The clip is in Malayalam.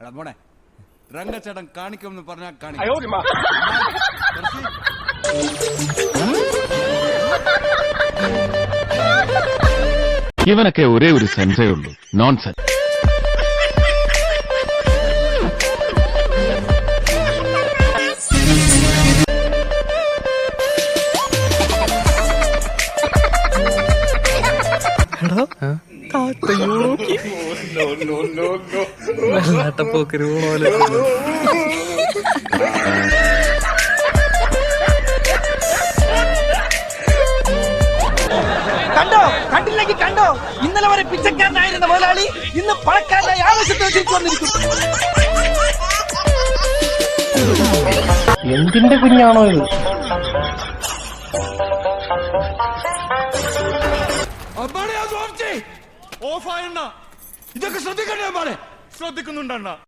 എടാ മോനെ രംഗച്ചേട്ടൻ കാണിക്കുമെന്ന് പറഞ്ഞാൽ കാണിക്കും. ഇവനൊക്കെ ഒരേ ഒരു സെൻസേ ഉള്ളൂ, നോൺസെൻസ്. പോക്കര് പോലെ കണ്ടോ കണ്ടില്ലെങ്കിൽ കണ്ടോ, ഇന്നലെ വരെ പിച്ചക്കാരനായിരുന്ന മുതലാളി ഇന്ന് പണക്കാരനായി ആവശ്യത്തിന് തിരിച്ചു വന്നിരിക്കുന്നു. എന്തിന്റെ കുഞ്ഞാണോ ഇത്? ഓഫായണ്ണ ഇതൊക്കെ ശ്രദ്ധിക്കണ്ടേ? ശ്രദ്ധിക്കുന്നുണ്ടണ്ണ.